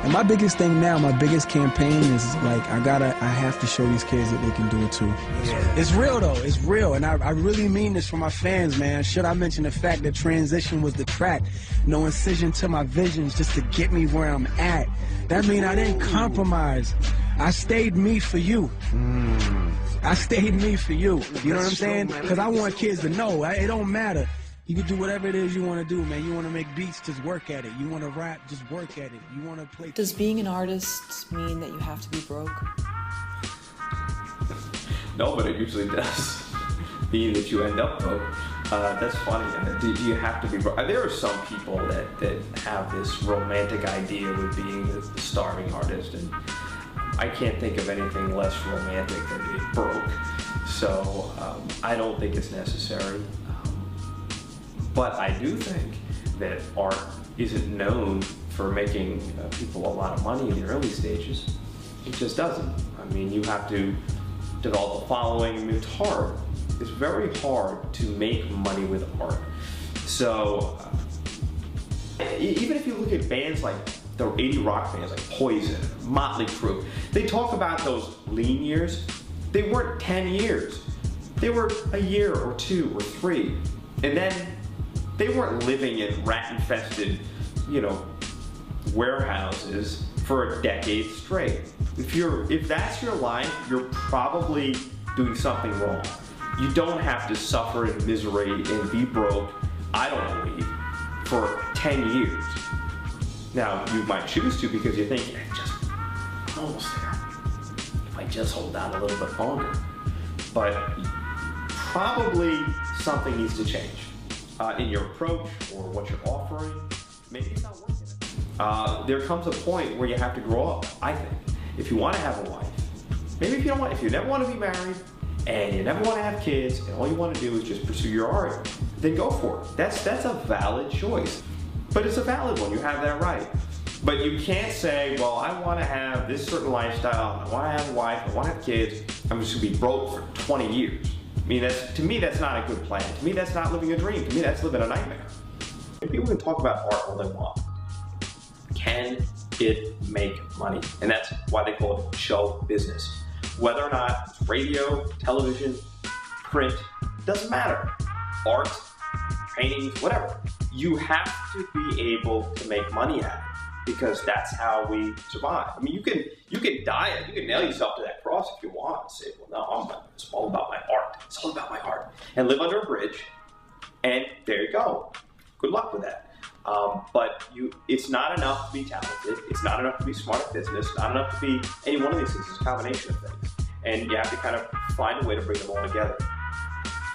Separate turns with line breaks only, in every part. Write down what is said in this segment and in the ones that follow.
And my biggest thing now, my biggest campaign is like, I have to show these kids that they can do it too. Yeah. It's real though, it's real. And I really mean this for my fans, man. Should I mention the fact that Transition was the track? No incision to my visions just to get me where I'm at. That mean I didn't compromise. I stayed me for you. I stayed me for you. You know what I'm saying? Because I want kids to know, it don't matter. You can do whatever it is you want to do, man. You want to make beats, just work at it. You want to rap, just work at it. You want to play...
Does being an artist mean that you have to be broke?
No, but it usually does. Being that you end up broke. That's funny. Do you have to be broke? There are some people that have this romantic idea with being the starving artist, and I can't think of anything less romantic than being broke. So I don't think it's necessary. But I do think that art isn't known for making people a lot of money in the early stages. It just doesn't. I mean, you have to develop a following. I mean, it's hard. It's very hard to make money with art. So even if you look at bands like the 80 rock bands like Poison, Motley Crue, they talk about those lean years. They weren't 10 years. They were a year or 2 or 3. And then they weren't living in rat-infested, warehouses for a decade straight. If that's your life, you're probably doing something wrong. You don't have to suffer in misery and be broke, I don't believe, for 10 years. Now, you might choose to because you think, I'm almost there. If I just hold out a little bit longer. But probably something needs to change. In your approach or what you're offering, maybe it's not working. There comes a point where you have to grow up, I think. If you want to have a wife, maybe if you never want to be married and you never want to have kids and all you want to do is just pursue your art, then go for it. That's a valid choice. But it's a valid one, you have that right. But you can't say, well, I want to have this certain lifestyle, I want to have a wife, I want to have kids, I'm just going to be broke for 20 years. I mean, to me, that's not a good plan. To me, that's not living a dream. To me, that's living a nightmare. People can talk about art all they want. Can it make money? And that's why they call it show business. Whether or not it's radio, television, print, doesn't matter. Art, paintings, whatever. You have to be able to make money at it because that's how we survive. I mean, you can diet, you can nail yourself to that cross if you want and say, well, no, it's all about my art. It's all about my art. And live under a bridge, and there you go. Good luck with that. But it's not enough to be talented. It's not enough to be smart at business. Not enough to be any one of these things. It's a combination of things. And you have to kind of find a way to bring them all together.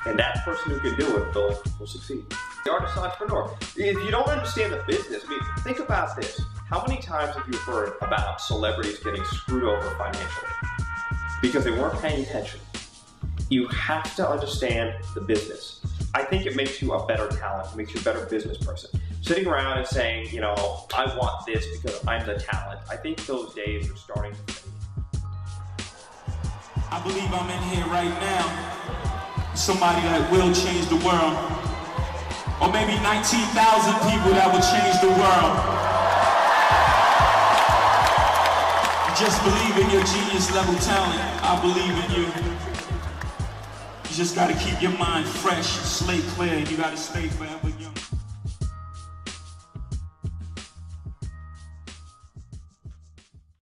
And that person who can do it will succeed. The artist entrepreneur. If you don't understand the business, I mean, think about this. How many times have you heard about celebrities getting screwed over financially? Because they weren't paying attention. You have to understand the business. I think it makes you a better talent. It makes you a better business person. Sitting around and saying, I want this because I'm the talent. I think those days are starting to fade.
I believe I'm in here right now. Somebody that will change the world. Or maybe 19,000 people that will change the world. Just believe in your genius level talent. I believe in you. You just gotta keep your mind fresh, slate clear, and you gotta stay forever young.